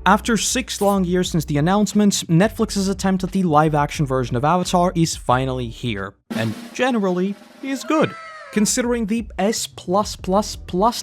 After 6 long years since the announcement, Netflix's attempt at the live-action version of Avatar is finally here, and generally, is good. Considering the S+++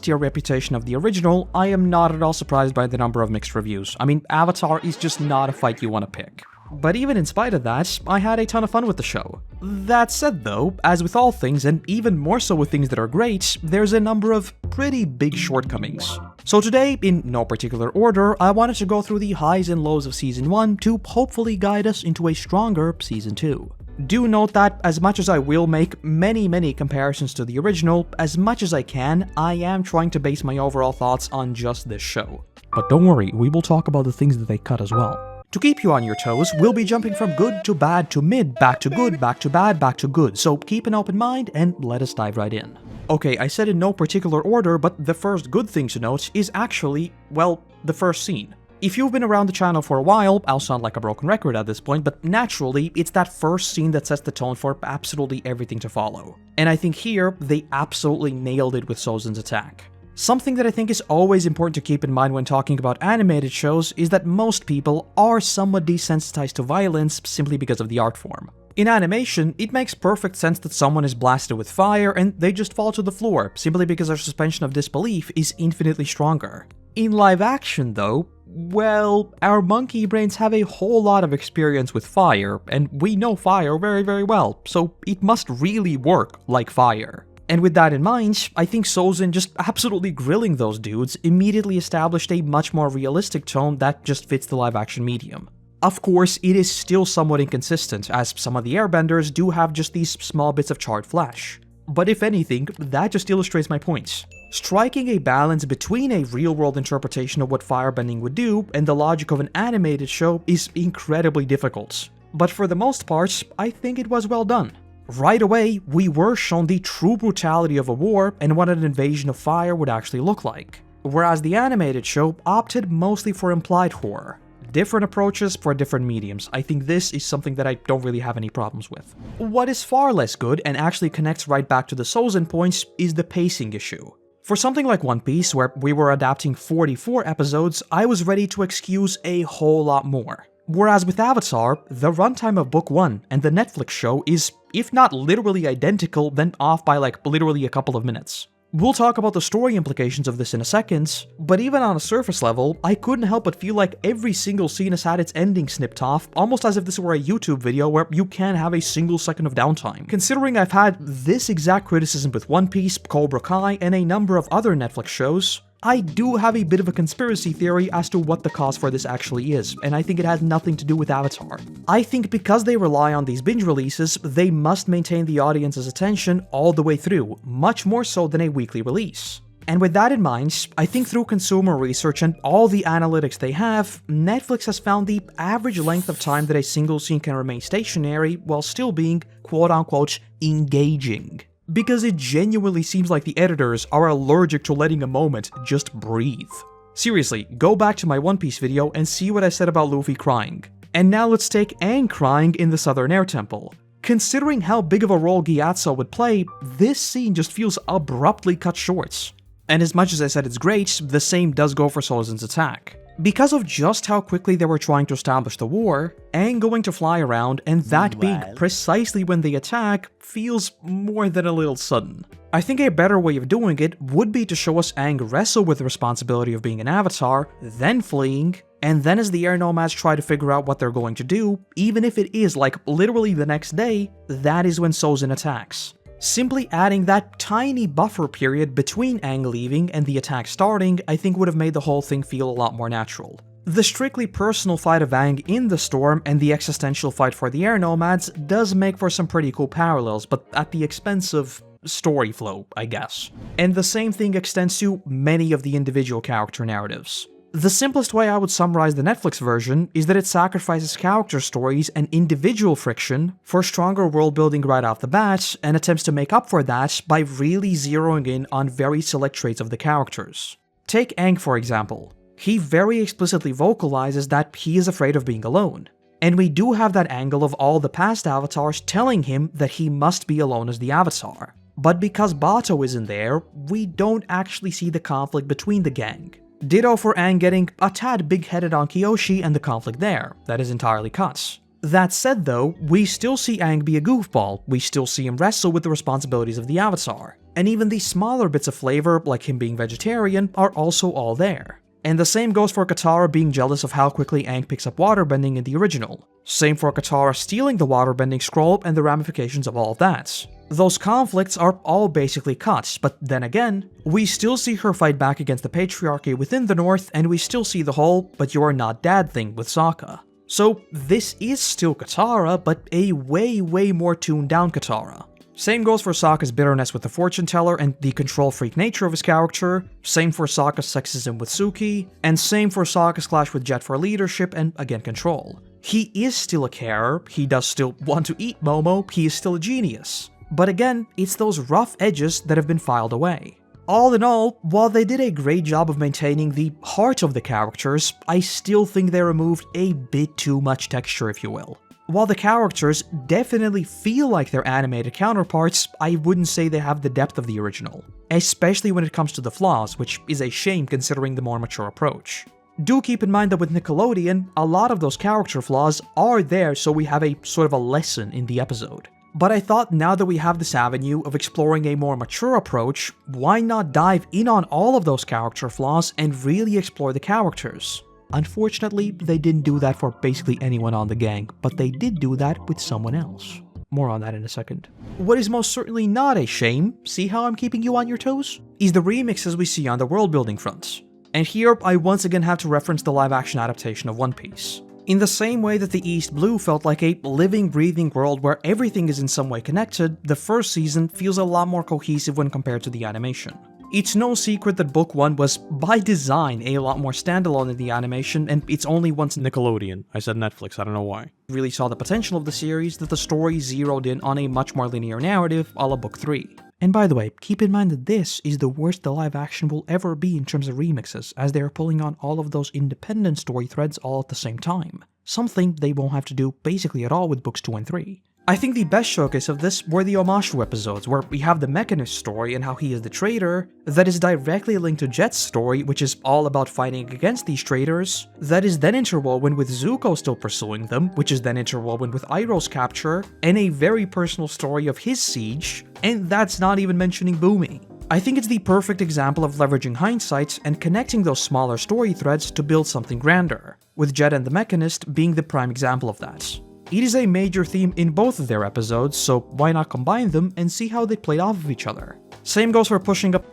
tier reputation of the original, I am not at all surprised by the number of mixed reviews. I mean, Avatar is just not a fight you want to pick. But even in spite of that, I had a ton of fun with the show. That said though, as with all things, and even more so with things that are great, there's a number of pretty big shortcomings. So today, in no particular order, I wanted to go through the highs and lows of Season 1 to hopefully guide us into a stronger Season 2. Do note that, as much as I will make many comparisons to the original, as much as I can, I am trying to base my overall thoughts on just this show. But don't worry, we will talk about the things that they cut as well. To keep you on your toes, we'll be jumping from good to bad to mid, back to good, back to bad, back to good, so keep an open mind and let us dive right in. Okay, I said in no particular order, but the first good thing to note is actually, well, the first scene. If you've been around the channel for a while, I'll sound like a broken record at this point, but naturally, it's that first scene that sets the tone for absolutely everything to follow. And I think here, they absolutely nailed it with Sozin's attack. Something that I think is always important to keep in mind when talking about animated shows is that most people are somewhat desensitized to violence simply because of the art form. In animation, it makes perfect sense that someone is blasted with fire and they just fall to the floor simply because our suspension of disbelief is infinitely stronger. In live action though, well, our monkey brains have a whole lot of experience with fire, and we know fire very well, so it must really work like fire. And with that in mind, I think Sozin just absolutely grilling those dudes immediately established a much more realistic tone that just fits the live-action medium. Of course, it is still somewhat inconsistent, as some of the Airbenders do have just these small bits of charred flesh. But if anything, that just illustrates my points. Striking a balance between a real-world interpretation of what firebending would do and the logic of an animated show is incredibly difficult. But for the most part, I think it was well done. Right away, we were shown the true brutality of a war and what an invasion of fire would actually look like. Whereas the animated show opted mostly for implied horror. Different approaches for different mediums. I think this is something that I don't really have any problems with. What is far less good and actually connects right back to the Sozin points is the pacing issue. For something like One Piece, where we were adapting 44 episodes, I was ready to excuse a whole lot more. Whereas with Avatar, the runtime of Book 1 and the Netflix show is, if not literally identical, then off by like literally a couple of minutes. We'll talk about the story implications of this in a second, but even on a surface level, I couldn't help but feel like every single scene has had its ending snipped off, almost as if this were a YouTube video where you can't have a single second of downtime. Considering I've had this exact criticism with One Piece, Cobra Kai, and a number of other Netflix shows, I do have a bit of a conspiracy theory as to what the cause for this actually is, and I think it has nothing to do with Avatar. I think because they rely on these binge releases, they must maintain the audience's attention all the way through, much more so than a weekly release. And with that in mind, I think through consumer research and all the analytics they have, Netflix has found the average length of time that a single scene can remain stationary while still being quote-unquote engaging. Because it genuinely seems like the editors are allergic to letting a moment just breathe. Seriously, go back to my One Piece video and see what I said about Luffy crying. And now let's take Aang crying in the Southern Air Temple. Considering how big of a role Gyatso would play, this scene just feels abruptly cut short. And as much as I said it's great, the same does go for Sozin's attack. Because of just how quickly they were trying to establish the war, Aang going to fly around and that being precisely when they attack feels more than a little sudden. I think a better way of doing it would be to show us Aang wrestle with the responsibility of being an avatar, then fleeing, and then as the air nomads try to figure out what they're going to do, even if it is like literally the next day, that is when Sozin attacks. Simply adding that tiny buffer period between Aang leaving and the attack starting, I think would have made the whole thing feel a lot more natural. The strictly personal fight of Aang in the storm and the existential fight for the air nomads does make for some pretty cool parallels, but at the expense of story flow, I guess. And the same thing extends to many of the individual character narratives. The simplest way I would summarize the Netflix version is that it sacrifices character stories and individual friction for stronger world building right off the bat, and attempts to make up for that by really zeroing in on very select traits of the characters. Take Aang for example. He very explicitly vocalizes that he is afraid of being alone. And we do have that angle of all the past avatars telling him that he must be alone as the avatar. But because Bato isn't there, we don't actually see the conflict between the gang. Ditto for Aang getting a tad big-headed on Kyoshi and the conflict there, that is entirely cut. That said though, we still see Aang be a goofball, we still see him wrestle with the responsibilities of the Avatar, and even the smaller bits of flavor, like him being vegetarian, are also all there. And the same goes for Katara being jealous of how quickly Aang picks up waterbending in the original. Same for Katara stealing the waterbending scroll and the ramifications of all of that. Those conflicts are all basically cut, but then again, we still see her fight back against the patriarchy within the North, and we still see the whole "but you're not dad" thing with Sokka. So this is still Katara, but a way more tuned down Katara. Same goes for Sokka's bitterness with the fortune teller and the control freak nature of his character, same for Sokka's sexism with Suki, and same for Sokka's clash with Jet for leadership and, again, control. He is still a carer, he does still want to eat Momo, he is still a genius. But again, it's those rough edges that have been filed away. All in all, while they did a great job of maintaining the heart of the characters, I still think they removed a bit too much texture, if you will. While the characters definitely feel like their animated counterparts, I wouldn't say they have the depth of the original, especially when it comes to the flaws, which is a shame considering the more mature approach. Do keep in mind that with Nickelodeon, a lot of those character flaws are there so we have a sort of a lesson in the episode. But I thought now that we have this avenue of exploring a more mature approach, why not dive in on all of those character flaws and really explore the characters? Unfortunately, they didn't do that for basically anyone on the gang, but they did do that with someone else. More on that in a second. What is most certainly not a shame, see how I'm keeping you on your toes? Is the remixes we see on the world-building front. And here, I once again have to reference the live-action adaptation of One Piece. In the same way that the East Blue felt like a living, breathing world where everything is in some way connected, the first season feels a lot more cohesive when compared to the animation. It's no secret that Book 1 was, by design, a lot more standalone in the animation, and it's only once Nickelodeon, I said Netflix, I don't know why, really saw the potential of the series that the story zeroed in on a much more linear narrative a la Book 3. And by the way, keep in mind that this is the worst the live action will ever be in terms of remixes, as they are pulling on all of those independent story threads all at the same time. Something they won't have to do basically at all with Books 2 and 3. I think the best showcase of this were the Omashu episodes, where we have the Mechanist story and how he is the traitor, that is directly linked to Jet's story, which is all about fighting against these traitors, that is then interwoven with Zuko still pursuing them, which is then interwoven with Iroh's capture, and a very personal story of his siege, and that's not even mentioning Bumi. I think it's the perfect example of leveraging hindsight and connecting those smaller story threads to build something grander, with Jet and the Mechanist being the prime example of that. It is a major theme in both of their episodes, so why not combine them and see how they played off of each other? Same goes for pushing up.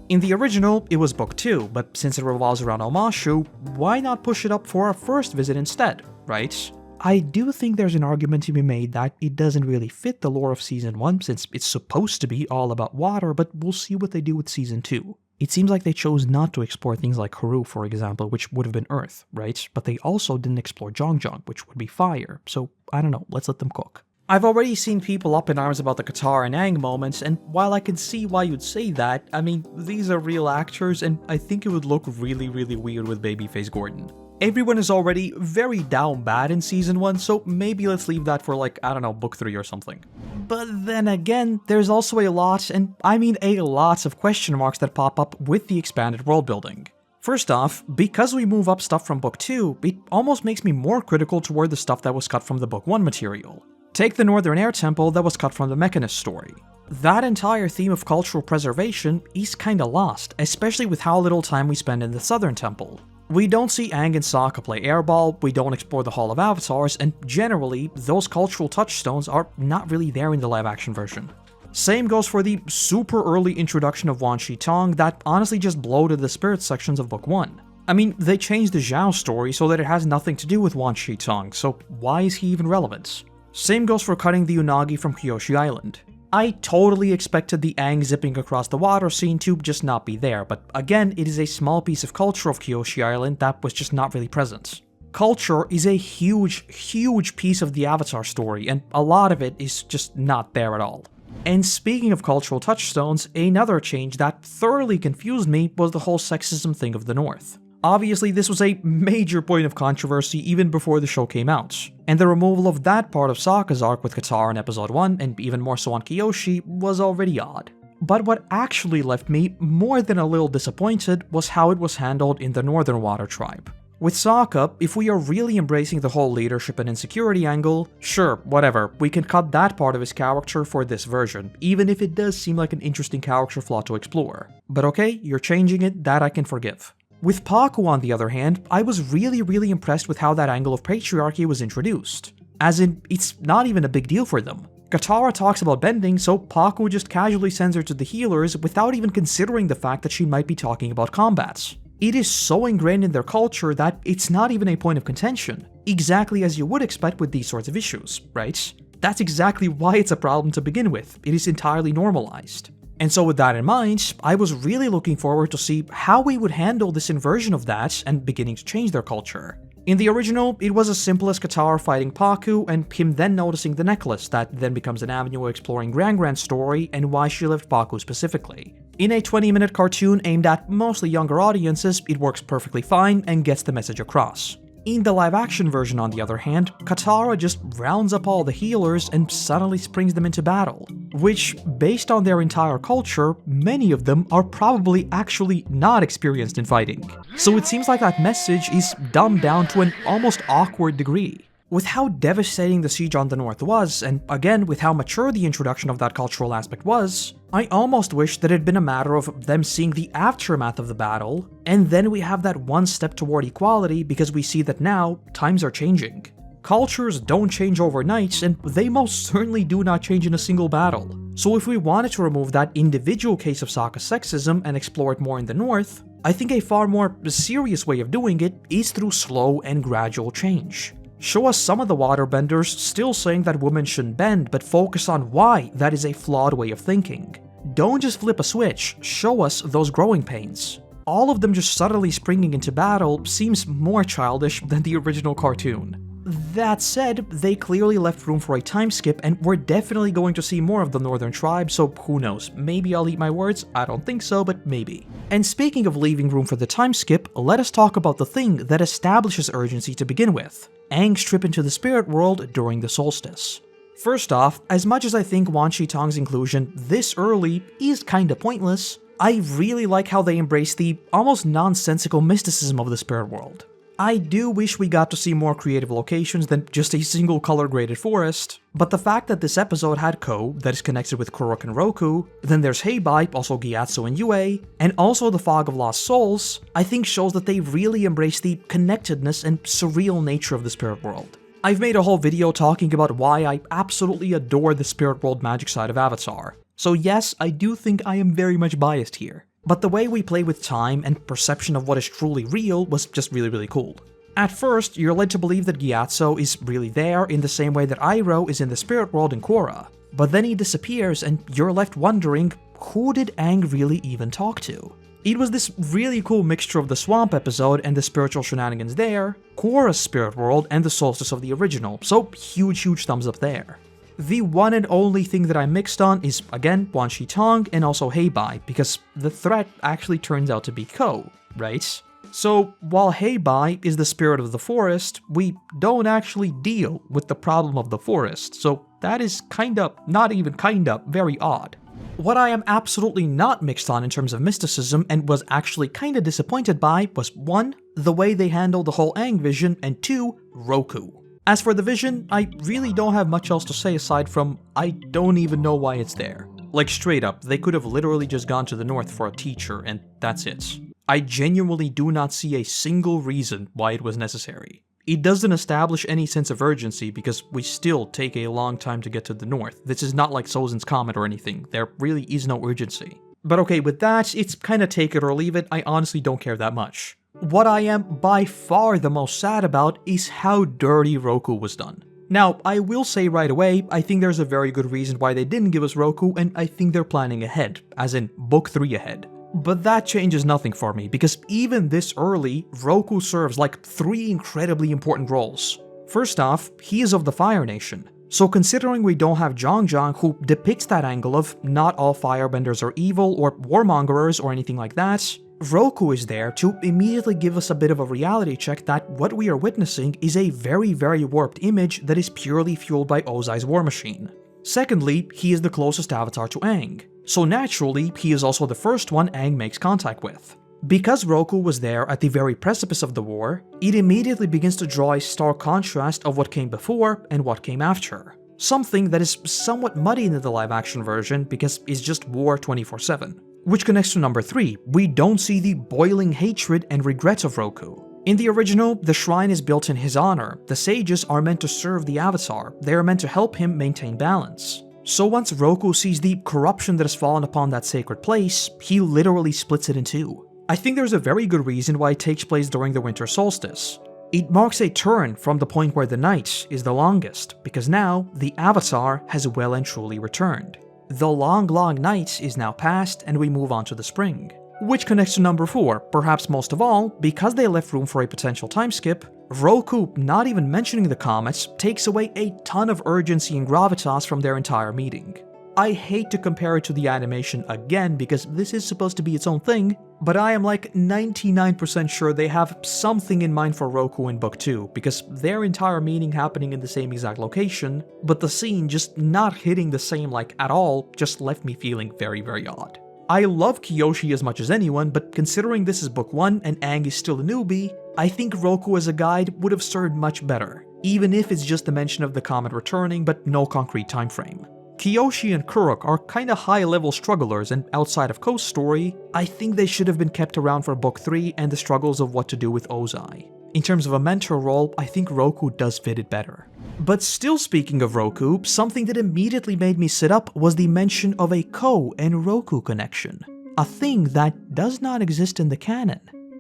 In the original, it was Book 2, but since it revolves around Omashu, why not push it up for our first visit instead, right? I do think there's an argument to be made that it doesn't really fit the lore of Season 1 since it's supposed to be all about water, but we'll see what they do with Season 2. It seems like they chose not to explore things like Haru, for example, which would have been Earth, right? But they also didn't explore Jongjong, which would be fire, so I don't know, let's let them cook. I've already seen people up in arms about the Katara and Aang moments, and while I can see why you'd say that, I mean, these are real actors, and I think it would look really weird with Babyface Gordon. Everyone is already very down bad in Season 1, so maybe let's leave that for like, I don't know, Book 3 or something. But then again, there's also a lot, and I mean a lot of question marks that pop up with the expanded world building. First off, because we move up stuff from Book 2, it almost makes me more critical toward the stuff that was cut from the Book 1 material. Take the Northern Air Temple that was cut from the Mechanist story. That entire theme of cultural preservation is kinda lost, especially with how little time we spend in the Southern Temple. We don't see Aang and Sokka play airball, we don't explore the Hall of Avatars, and generally, those cultural touchstones are not really there in the live-action version. Same goes for the super early introduction of Wan Shi Tong that honestly just bloated the spirit sections of Book 1. I mean, they changed the Zhao story so that it has nothing to do with Wan Shi Tong, so why is he even relevant? Same goes for cutting the Unagi from Kyoshi Island. I totally expected the Aang zipping across the water scene to just not be there, but again, it is a small piece of culture of Kyoshi Island that was just not really present. Culture is a huge piece of the Avatar story, and a lot of it is just not there at all. And speaking of cultural touchstones, another change that thoroughly confused me was the whole sexism thing of the North. Obviously, this was a major point of controversy even before the show came out, and the removal of that part of Sokka's arc with Katara in Episode 1, and even more so on Kyoshi, was already odd. But what actually left me more than a little disappointed was how it was handled in the Northern Water Tribe. With Sokka, if we are really embracing the whole leadership and insecurity angle, sure, whatever, we can cut that part of his character for this version, even if it does seem like an interesting character flaw to explore. But okay, you're changing it, that I can forgive. With Pakku, on the other hand, I was really impressed with how that angle of patriarchy was introduced. As in, it's not even a big deal for them. Katara talks about bending, so Pakku just casually sends her to the healers without even considering the fact that she might be talking about combats. It is so ingrained in their culture that it's not even a point of contention, exactly as you would expect with these sorts of issues, right? That's exactly why it's a problem to begin with, it is entirely normalized. And so with that in mind, I was really looking forward to see how we would handle this inversion of that and beginning to change their culture. In the original, it was as simple as Katara fighting Pakku and him then noticing the necklace that then becomes an avenue exploring Gran-Gran's story and why she left Pakku specifically. In a 20-minute cartoon aimed at mostly younger audiences, it works perfectly fine and gets the message across. In the live-action version, on the other hand, Katara just rounds up all the healers and suddenly springs them into battle, which, based on their entire culture, many of them are probably actually not experienced in fighting. So it seems like that message is dumbed down to an almost awkward degree. With how devastating the siege on the North was, and again with how mature the introduction of that cultural aspect was, I almost wish that it had been a matter of them seeing the aftermath of the battle, and then we have that one step toward equality because we see that now, times are changing. Cultures don't change overnight, and they most certainly do not change in a single battle. So if we wanted to remove that individual case of Sokka's sexism and explore it more in the North, I think a far more serious way of doing it is through slow and gradual change. Show us some of the waterbenders still saying that women shouldn't bend, but focus on why that is a flawed way of thinking. Don't just flip a switch, show us those growing pains. All of them just suddenly springing into battle seems more childish than the original cartoon. That said, they clearly left room for a time skip, and we're definitely going to see more of the Northern Tribe, so who knows, maybe I'll eat my words, I don't think so, but maybe. And speaking of leaving room for the time skip, let us talk about the thing that establishes urgency to begin with. Aang's trip into the spirit world during the solstice. First off, as much as I think Wan Shi Tong's inclusion this early is kinda pointless, I really like how they embrace the almost nonsensical mysticism of the spirit world. I do wish we got to see more creative locations than just a single color graded forest, but the fact that this episode had Ko, that is connected with Kuruk and Roku, then there's Heibai, also Gyatso and Yue, and also the Fog of Lost Souls, I think shows that they really embrace the connectedness and surreal nature of the spirit world. I've made a whole video talking about why I absolutely adore the spirit world magic side of Avatar, so yes, I do think I am very much biased here. But the way we play with time and perception of what is truly real was just really cool. At first, you're led to believe that Gyatso is really there in the same way that Iroh is in the spirit world in Korra, but then he disappears and you're left wondering, who did Aang really even talk to? It was this really cool mixture of the Swamp episode and the spiritual shenanigans there, Korra's spirit world, and the solstice of the original, so huge thumbs up there. The one and only thing that I'm mixed on is, again, Wan Shi Tong and also Heibai, because the threat actually turns out to be Ko, right? So, while Heibai is the spirit of the forest, we don't actually deal with the problem of the forest, so that is very odd. What I am absolutely not mixed on in terms of mysticism and was actually kinda disappointed by was 1. The way they handled the whole Aang vision, and 2. Roku. As for the vision, I really don't have much else to say aside from, I don't even know why it's there. Like straight up, they could have literally just gone to the north for a teacher and that's it. I genuinely do not see a single reason why it was necessary. It doesn't establish any sense of urgency because we still take a long time to get to the north. This is not like Sozin's Comet or anything, there really is no urgency. But okay, with that, it's kinda take it or leave it, I honestly don't care that much. What I am by far the most sad about is how dirty Roku was done. Now, I will say right away, I think there's a very good reason why they didn't give us Roku, and I think they're planning ahead, as in Book 3 ahead. But that changes nothing for me, because even this early, Roku serves like 3 incredibly important roles. First off, he is of the Fire Nation. So considering we don't have Zhang, who depicts that angle of not all firebenders are evil or warmongers or anything like that, Roku is there to immediately give us a bit of a reality check that what we are witnessing is a very warped image that is purely fueled by Ozai's war machine. Secondly, he is the closest avatar to Aang. so naturally, he is also the first one Aang makes contact with. Because ROKU was there at the very precipice of the war, it immediately begins to draw a stark contrast of what came before and what came after. Something that is somewhat muddy in the live-action version because it's just war 24/7. Which connects to number 3, we don't see the boiling hatred and regret of ROKU. In the original, the shrine is built in his honor. The sages are meant to serve the Avatar, they are meant to help him maintain balance. So once ROKU sees the corruption that has fallen upon that sacred place, he literally splits it in two. I think there's a very good reason why it takes place during the winter solstice. It marks a turn from the point where the night is the longest, because now the Avatar has well and truly returned. The long night is now past and we move on to the spring. Which connects to number 4, perhaps most of all, because they left room for a potential time skip, ROKU, not even mentioning the comets, takes away a ton of urgency and gravitas from their entire meeting. I hate to compare it to the animation again because this is supposed to be its own thing, but I am like 99% sure they have something in mind for ROKU in Book 2 because their entire meeting happening in the same exact location, but the scene just not hitting the same like at all just left me feeling very, very odd. I love Kyoshi as much as anyone, but considering this is Book 1 and Aang is still a newbie, I think ROKU as a guide would have served much better, even if it's just the mention of the comet returning but no concrete time frame. Kyoshi and Kuruk are kinda high-level strugglers, and outside of Ko's story, I think they should have been kept around for Book 3 and the struggles of what to do with Ozai. In terms of a mentor role, I think ROKU does fit it better. But still speaking of ROKU, something that immediately made me sit up was the mention of a Ko and ROKU connection. A thing that does not exist in the canon.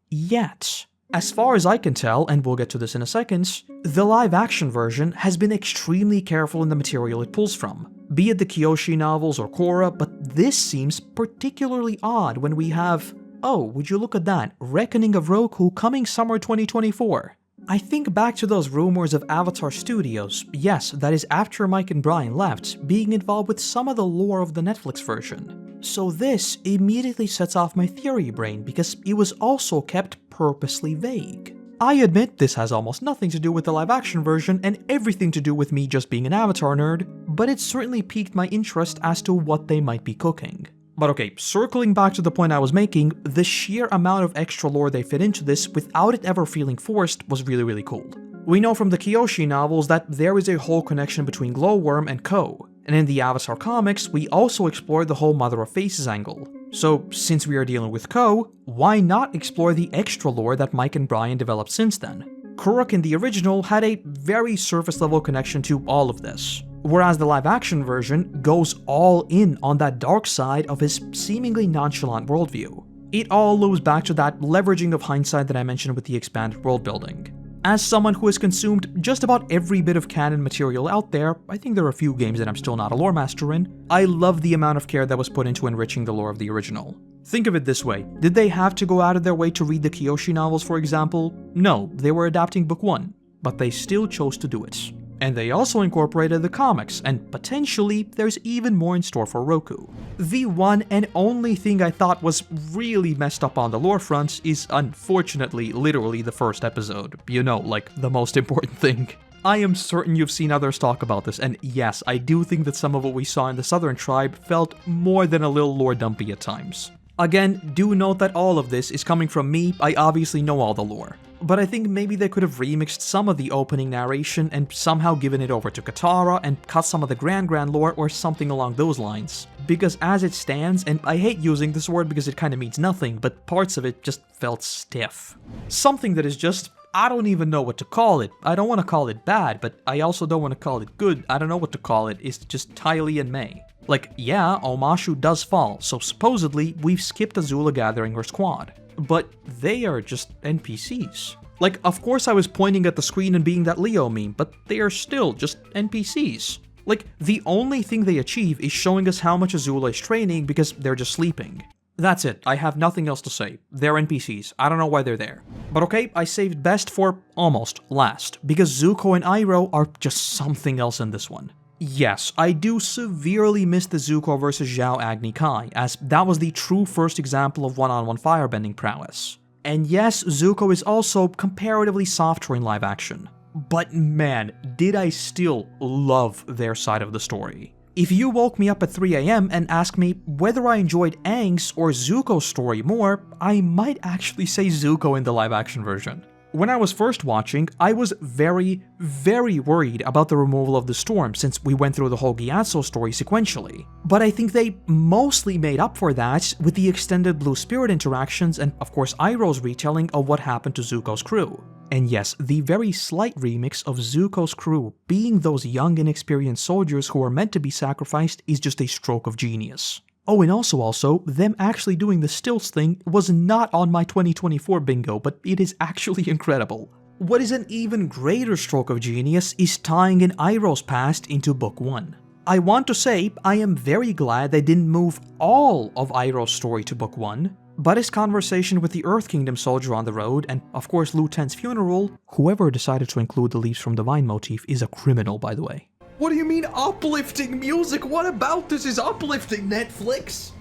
Yet. As far as I can tell, and we'll get to this in a second, the live-action version has been extremely careful in the material it pulls from. Be it the Kyoshi novels or Korra, but this seems particularly odd when we have, oh, would you look at that, Reckoning of ROKU coming summer 2024. I think back to those rumors of Avatar Studios, yes, that is after Mike and Brian left, being involved with some of the lore of the Netflix version. So this immediately sets off my theory brain because it was also kept purposely vague. I admit this has almost nothing to do with the live-action version and everything to do with me just being an Avatar nerd, but it certainly piqued my interest as to what they might be cooking. But okay, circling back to the point I was making, the sheer amount of extra lore they fit into this without it ever feeling forced was really, really cool. We know from the Kyoshi novels that there is a whole connection between Glowworm and Ko, and in the Avatar comics, we also explored the whole Mother of Faces angle. So, since we are dealing with Ko, why not explore the extra lore that Mike and Brian developed since then? Kuruk in the original had a very surface-level connection to all of this, whereas the live-action version goes all in on that dark side of his seemingly nonchalant worldview. It all loops back to that leveraging of hindsight that I mentioned with the expanded world building. As someone who has consumed just about every bit of canon material out there, I think there are a few games that I'm still not a lore master in, I love the amount of care that was put into enriching the lore of the original. Think of it this way, did they have to go out of their way to read the Kyoshi novels, for example? No, they were adapting Book 1, but they still chose to do it. And they also incorporated the comics, and potentially there's even more in store for ROKU. The one and only thing I thought was really messed up on the lore front is unfortunately literally the first episode. You know, like the most important thing. I am certain you've seen others talk about this, and yes, I do think that some of what we saw in the Southern Tribe felt more than a little lore dumpy at times. Again, do note that all of this is coming from me, I obviously know all the lore. But I think maybe they could have remixed some of the opening narration and somehow given it over to Katara and cut some of the Grand lore or something along those lines. Because as it stands, and I hate using this word because it kinda means nothing, but parts of it just felt stiff. Something that is just, I don't even know what to call it. I don't want to call it bad, but I also don't want to call it good. I don't know what to call it. It's just Ty Lee and May. Like, yeah, Omashu does fall, so supposedly we've skipped Azula gathering her squad. But they are just NPCs. Like, of course I was pointing at the screen and being that Leo meme, but they are still just NPCs. Like, the only thing they achieve is showing us how much Azula is training because they're just sleeping. That's it, I have nothing else to say. They're NPCs, I don't know why they're there. But okay, I saved best for almost last, because Zuko and Iroh are just something else in this one. Yes, I do severely miss the Zuko vs Zhao Agni Kai, as that was the true first example of one-on-one firebending prowess. And yes, Zuko is also comparatively softer in live action. But man, did I still love their side of the story. If you woke me up at 3 AM and asked me whether I enjoyed Aang's or Zuko's story more, I might actually say Zuko in the live-action version. When I was first watching, I was very, very worried about the removal of the storm since we went through the whole Gyatso story sequentially. But I think they mostly made up for that with the extended Blue Spirit interactions and of course Iroh's retelling of what happened to Zuko's crew. And yes, the very slight remix of Zuko's crew being those young inexperienced soldiers who are meant to be sacrificed is just a stroke of genius. Oh, and also, them actually doing the stilts thing was not on my 2024 bingo, but it is actually incredible. What is an even greater stroke of genius is tying in Iroh's past into Book 1. I want to say I am very glad they didn't move all of Iroh's story to Book 1, but his conversation with the Earth Kingdom soldier on the road, and of course Lu Ten's funeral, whoever decided to include the Leaves from the Vine motif is a criminal, by the way. What do you mean uplifting music? What about this is uplifting, Netflix?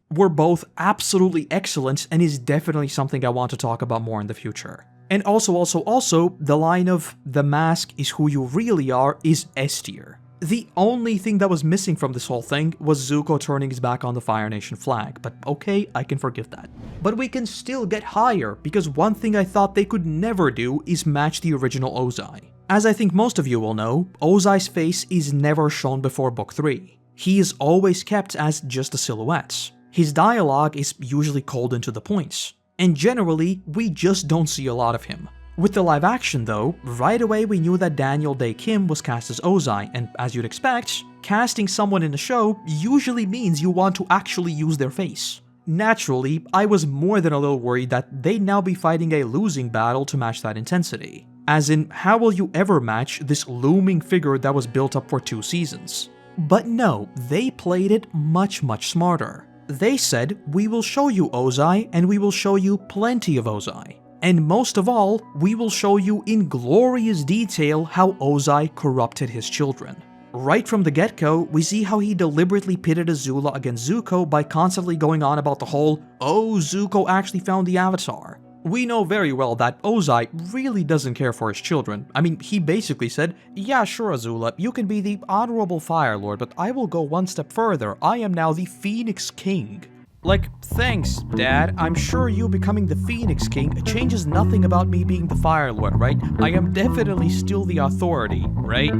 Were both absolutely excellent and is definitely something I want to talk about more in the future. And also, the line of "the mask is who you really are" is S tier. The only thing that was missing from this whole thing was Zuko turning his back on the Fire Nation flag, but okay, I can forgive that. But we can still get higher, because one thing I thought they could never do is match the original Ozai. As I think most of you will know, Ozai's face is never shown before Book 3. He is always kept as just a silhouette. His dialogue is usually cold and to the point, and generally, we just don't see a lot of him. With the live action though, right away we knew that Daniel Dae Kim was cast as Ozai, and as you'd expect, casting someone in a show usually means you want to actually use their face. Naturally, I was more than a little worried that they'd now be fighting a losing battle to match that intensity. As in, how will you ever match this looming figure that was built up for 2 seasons? But no, they played it much smarter. They said, we will show you Ozai, and we will show you plenty of Ozai. And most of all, we will show you in glorious detail how Ozai corrupted his children. Right from the get-go, we see how he deliberately pitted Azula against Zuko by constantly going on about the whole, "Oh, Zuko actually found the Avatar." We know very well that Ozai really doesn't care for his children. I mean, he basically said, "Yeah, sure Azula, you can be the Honorable Fire Lord, but I will go one step further. I am now the Phoenix King." Like, thanks, Dad. I'm sure you becoming the Phoenix King changes nothing about me being the Fire Lord, right? I am definitely still the authority, right?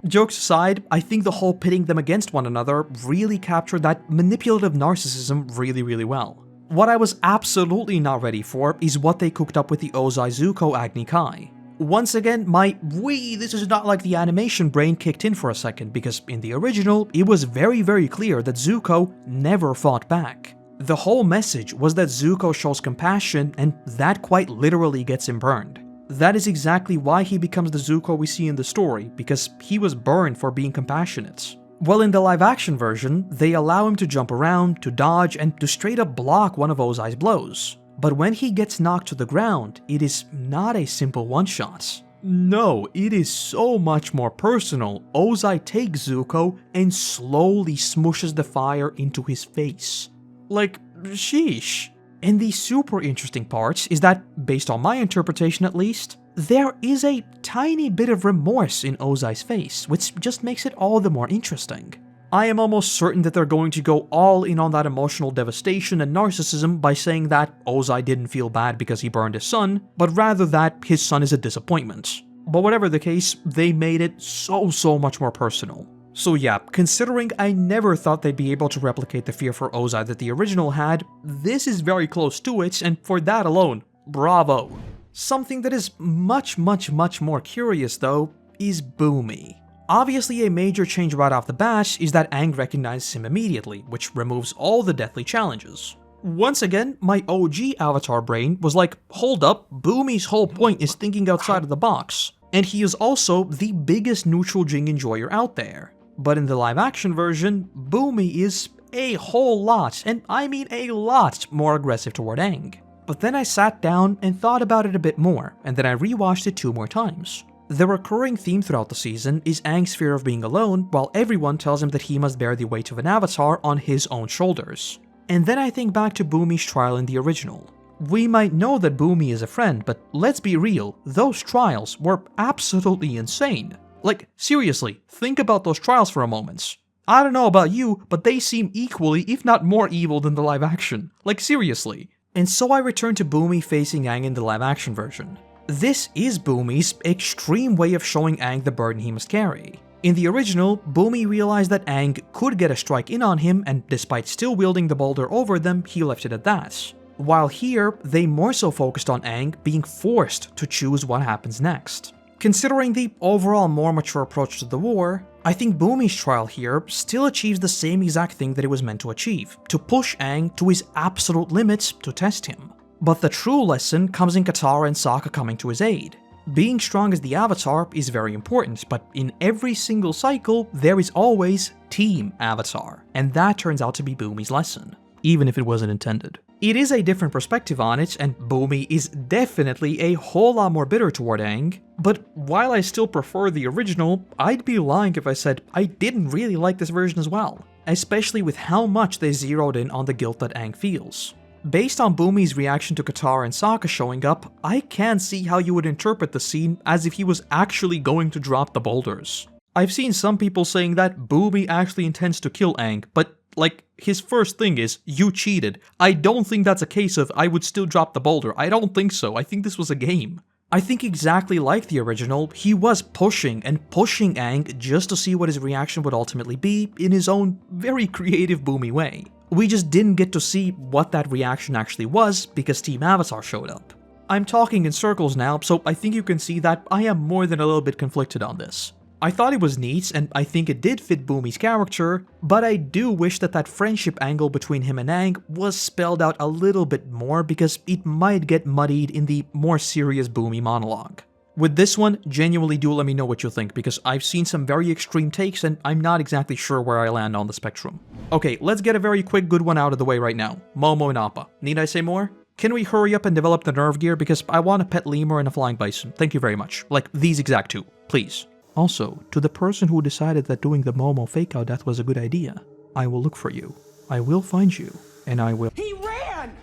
Jokes aside, I think the whole pitting them against one another really captured that manipulative narcissism really well. What I was absolutely not ready for is what they cooked up with the Ozai-Zuko Agni Kai. Once again, my this is not like the animation brain kicked in for a second, because in the original, it was very clear that Zuko never fought back. The whole message was that Zuko shows compassion, and that quite literally gets him burned. That is exactly why he becomes the Zuko we see in the story, because he was burned for being compassionate. Well, in the live-action version, they allow him to jump around, to dodge, and to straight up block one of Ozai's blows. But when he gets knocked to the ground, it is not a simple one-shot. No, it is so much more personal. Ozai takes Zuko and slowly smooshes the fire into his face. Like, sheesh. And the super interesting part is that, based on my interpretation at least, there is a tiny bit of remorse in Ozai's face, which just makes it all the more interesting. I am almost certain that they're going to go all in on that emotional devastation and narcissism by saying that Ozai didn't feel bad because he burned his son, but rather that his son is a disappointment. But whatever the case, they made it so much more personal. So yeah, considering I never thought they'd be able to replicate the fear for Ozai that the original had, this is very close to it, and for that alone, bravo. Something that is much more curious though, is Bumi. Obviously a major change right off the bat is that Aang recognizes him immediately, which removes all the deathly challenges. Once again, my OG Avatar brain was like, hold up, Bumi's whole point is thinking outside of the box, and he is also the biggest neutral Jing enjoyer out there. But in the live-action version, Bumi is a whole lot, and I mean a lot, more aggressive toward Aang. But then I sat down and thought about it a bit more, and then I rewatched it 2 more times. The recurring theme throughout the season is Aang's fear of being alone, while everyone tells him that he must bear the weight of an avatar on his own shoulders. And then I think back to Bumi's trial in the original. We might know that Bumi is a friend, but let's be real, those trials were absolutely insane. Like, seriously, think about those trials for a moment. I don't know about you, but they seem equally, if not more evil than the live action. Like, seriously. And so I return to Bumi facing Aang in the live action version. This is Bumi's extreme way of showing Aang the burden he must carry. In the original, Bumi realized that Aang could get a strike in on him, and despite still wielding the boulder over them, he left it at that. While here, they more so focused on Aang being forced to choose what happens next. Considering the overall more mature approach to the war, I think Bumi's trial here still achieves the same exact thing that it was meant to achieve, to push Aang to his absolute limits to test him. But the true lesson comes in Katara and Sokka coming to his aid. Being strong as the Avatar is very important, but in every single cycle, there is always Team Avatar, and that turns out to be Bumi's lesson, even if it wasn't intended. It is a different perspective on it, and Bumi is definitely a whole lot more bitter toward Aang, but while I still prefer the original, I'd be lying if I said I didn't really like this version as well, especially with how much they zeroed in on the guilt that Aang feels. Based on Bumi's reaction to Katara and Sokka showing up, I can see how you would interpret the scene as if he was actually going to drop the boulders. I've seen some people saying that Bumi actually intends to kill Aang, but like, his first thing is, you cheated. I don't think that's a case of, I would still drop the boulder. I don't think so. I think this was a game. I think exactly like the original, he was pushing Aang just to see what his reaction would ultimately be in his own very creative Bumi way. We just didn't get to see what that reaction actually was because Team Avatar showed up. I'm talking in circles now, so I think you can see that I am more than a little bit conflicted on this. I thought it was neat, and I think it did fit Bumi's character, but I do wish that that friendship angle between him and Aang was spelled out a little bit more because it might get muddied in the more serious Bumi monologue. With this one, genuinely do let me know what you think, because I've seen some very extreme takes and I'm not exactly sure where I land on the spectrum. Okay, let's get a very quick good one out of the way right now. Momo and Appa. Need I say more? Can we hurry up and develop the nerve gear, because I want a pet lemur and a flying bison. Thank you very much. Like, these exact two. Please. Also, to the person who decided that doing the Momo fake-out death was a good idea, I will look for you. I will find you. And I will— He ran!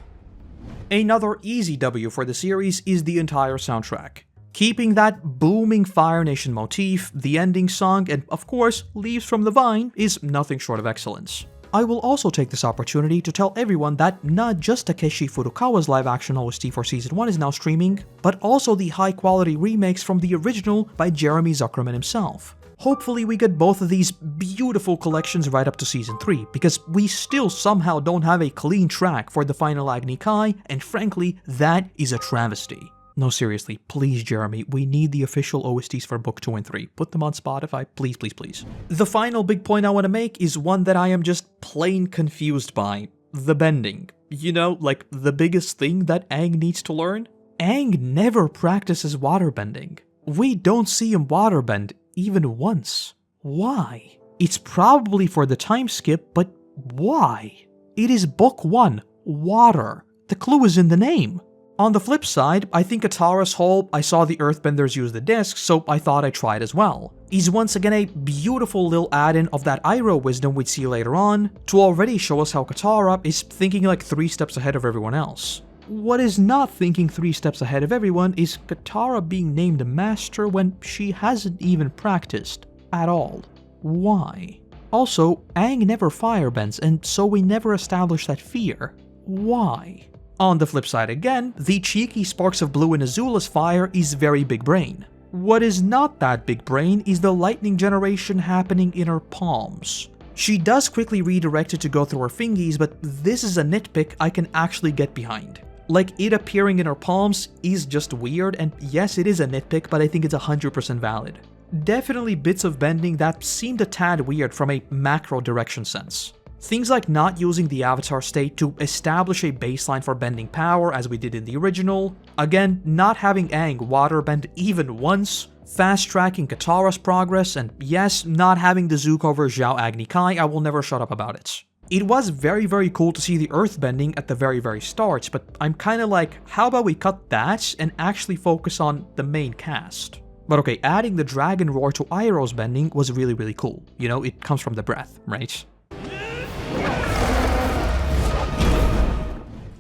Another easy W for the series is the entire soundtrack. Keeping that booming Fire Nation motif, the ending song, and of course, Leaves from the Vine is nothing short of excellence. I will also take this opportunity to tell everyone that not just Takeshi Furukawa's live-action OST for Season 1 is now streaming, but also the high-quality remakes from the original by Jeremy Zuckerman himself. Hopefully we get both of these beautiful collections right up to Season 3, because we still somehow don't have a clean track for the final Agni Kai, and frankly, that is a travesty. No, seriously, please, Jeremy, we need the official OSTs for Book 2 and 3. Put them on Spotify, please, please, please. The final big point I want to make is one that I am just plain confused by. The bending. You know, like, the biggest thing that Aang needs to learn? Aang never practices waterbending. We don't see him waterbend even once. Why? It's probably for the time skip, but why? It is Book 1, water. The clue is in the name. On the flip side, I think Katara's whole "I saw the earthbenders use the discs, so I thought I'd try it as well" is once again a beautiful little add-in of that Iroh wisdom we'd see later on, to already show us how Katara is thinking like 3 steps ahead of everyone else. What is not thinking 3 steps ahead of everyone is Katara being named a master when she hasn't even practiced at all. Why? Also, Aang never firebends, and so we never establish that fear. Why? On the flip side again, the cheeky sparks of blue in Azula's fire is very big brain. What is not that big brain is the lightning generation happening in her palms. She does quickly redirect it to go through her fingies, but this is a nitpick I can actually get behind. Like, it appearing in her palms is just weird, and yes, it is a nitpick, but I think it's 100% valid. Definitely bits of bending that seemed a tad weird from a macro direction sense. Things like not using the Avatar state to establish a baseline for bending power as we did in the original, again, not having Aang waterbend even once, fast-tracking Katara's progress, and yes, not having the Zuko vs Zhao Agni Kai, I will never shut up about it. It was very cool to see the earthbending at the very start, but I'm kinda like, how about we cut that and actually focus on the main cast? But okay, adding the dragon roar to Iroh's bending was really cool. You know, it comes from the breath, right?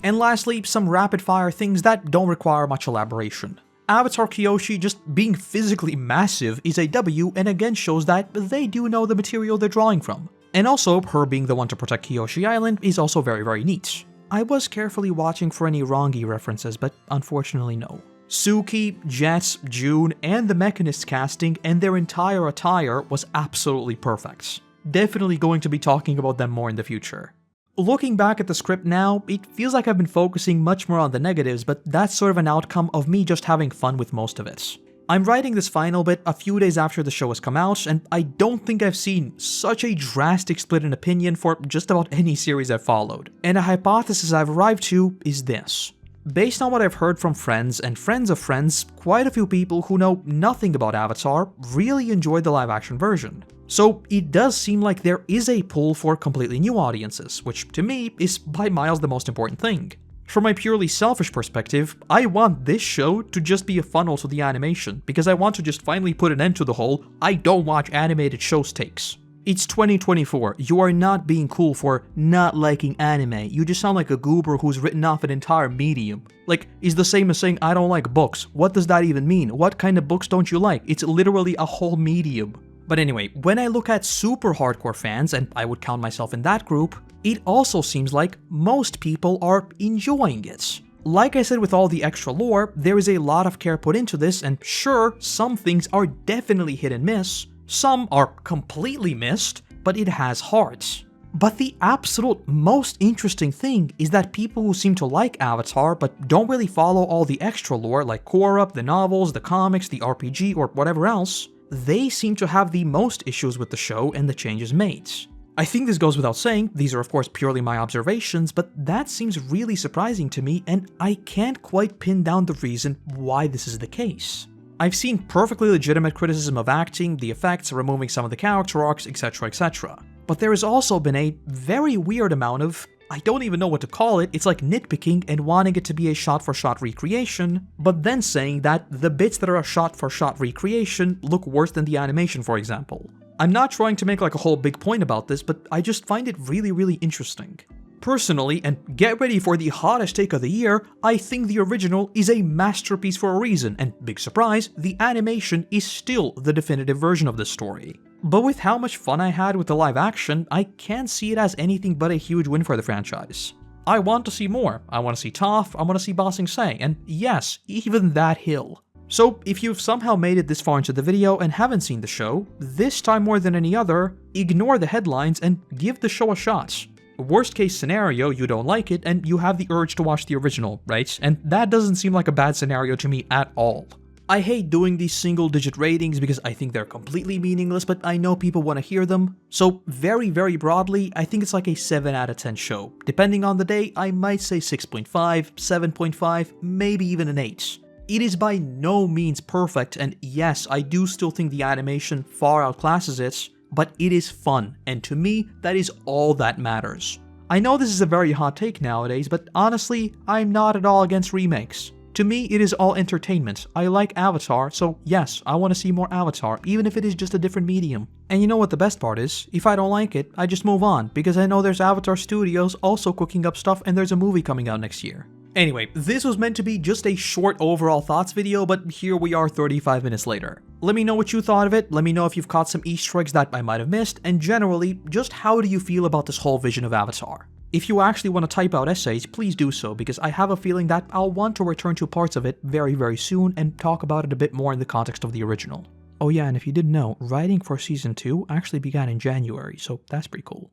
And lastly, some rapid-fire things that don't require much elaboration. Avatar Kyoshi just being physically massive is a W, and again shows that they do know the material they're drawing from. And also, her being the one to protect Kyoshi Island is also very neat. I was carefully watching for any Rongi references, but unfortunately no. Suki, Jets, June, and the Mechanist casting and their entire attire was absolutely perfect. Definitely going to be talking about them more in the future. Looking back at the script now, it feels like I've been focusing much more on the negatives, but that's sort of an outcome of me just having fun with most of it. I'm writing this final bit a few days after the show has come out, and I don't think I've seen such a drastic split in opinion for just about any series I've followed. And a hypothesis I've arrived to is this. Based on what I've heard from friends and friends of friends, quite a few people who know nothing about Avatar really enjoyed the live-action version. So it does seem like there is a pull for completely new audiences, which to me is by miles the most important thing. From my purely selfish perspective, I want this show to just be a funnel to the animation, because I want to just finally put an end to the whole "I don't watch animated shows" takes. It's 2024, you are not being cool for not liking anime, you just sound like a goober who's written off an entire medium. Like, it's the same as saying I don't like books. What does that even mean? What kind of books don't you like? It's literally a whole medium. But anyway, when I look at super hardcore fans, and I would count myself in that group, it also seems like most people are enjoying it. Like I said with all the extra lore, there is a lot of care put into this, and sure, some things are definitely hit and miss, some are completely missed, but it has heart. But the absolute most interesting thing is that people who seem to like Avatar but don't really follow all the extra lore like Korra, the novels, the comics, the RPG, or whatever else, they seem to have the most issues with the show and the changes made. I think this goes without saying, these are of course purely my observations, but that seems really surprising to me and I can't quite pin down the reason why this is the case. I've seen perfectly legitimate criticism of acting, the effects, removing some of the character arcs, etc. But there has also been a very weird amount of, I don't even know what to call it, it's like nitpicking and wanting it to be a shot-for-shot recreation, but then saying that the bits that are a shot-for-shot recreation look worse than the animation, for example. I'm not trying to make like a whole big point about this, but I just find it really interesting. Personally, and get ready for the hottest take of the year, I think the original is a masterpiece for a reason, and big surprise, the animation is still the definitive version of this story. But with how much fun I had with the live action, I can't see it as anything but a huge win for the franchise. I want to see more. I want to see Toph, I want to see Ba Sing Se, and yes, even that hill. So if you've somehow made it this far into the video and haven't seen the show, this time more than any other, ignore the headlines and give the show a shot. Worst case scenario, you don't like it and you have the urge to watch the original, right? And that doesn't seem like a bad scenario to me at all. I hate doing these single-digit ratings because I think they're completely meaningless, but I know people want to hear them. So very broadly, I think it's like a 7 out of 10 show. Depending on the day, I might say 6.5, 7.5, maybe even an 8. It is by no means perfect, and yes, I do still think the animation far outclasses it, but it is fun, and to me, that is all that matters. I know this is a very hot take nowadays, but honestly, I'm not at all against remakes. To me, it is all entertainment. I like Avatar, so yes, I want to see more Avatar, even if it is just a different medium. And you know what the best part is? If I don't like it, I just move on, because I know there's Avatar Studios also cooking up stuff and there's a movie coming out next year. Anyway, this was meant to be just a short overall thoughts video, but here we are 35 minutes later. Let me know what you thought of it, let me know if you've caught some Easter eggs that I might have missed, and generally, just how do you feel about this whole vision of Avatar? If you actually want to type out essays, please do so, because I have a feeling that I'll want to return to parts of it very soon and talk about it a bit more in the context of the original. Oh yeah, and if you didn't know, writing for Season 2 actually began in January, so that's pretty cool.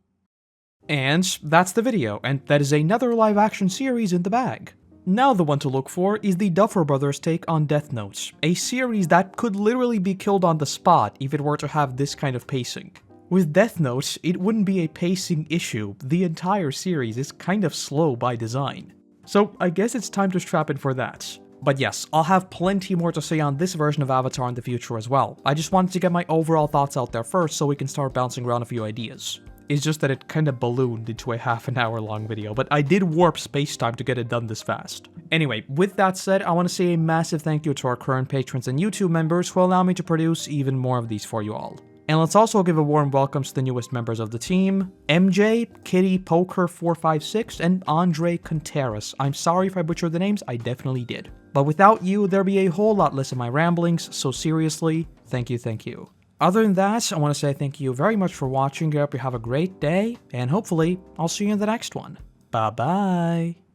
And that's the video, and that is another live-action series in the bag. Now the one to look for is the Duffer Brothers' take on Death Note, a series that could literally be killed on the spot if it were to have this kind of pacing. With Death Note, it wouldn't be a pacing issue, the entire series is kind of slow by design. So I guess it's time to strap in for that. But yes, I'll have plenty more to say on this version of Avatar in the future as well. I just wanted to get my overall thoughts out there first so we can start bouncing around a few ideas. It's just that it kinda ballooned into a half-an-hour long video, but I did warp space-time to get it done this fast. Anyway, with that said, I want to say a massive thank you to our current patrons and YouTube members who allow me to produce even more of these for you all. And let's also give a warm welcome to the newest members of the team, MJ, Kitty Poker 456, and Andre Contreras. I'm sorry if I butchered the names, I definitely did. But without you, there'd be a whole lot less of my ramblings, so seriously, thank you. Other than that, I want to say thank you very much for watching. I hope you have a great day, and hopefully, I'll see you in the next one. Bye-bye.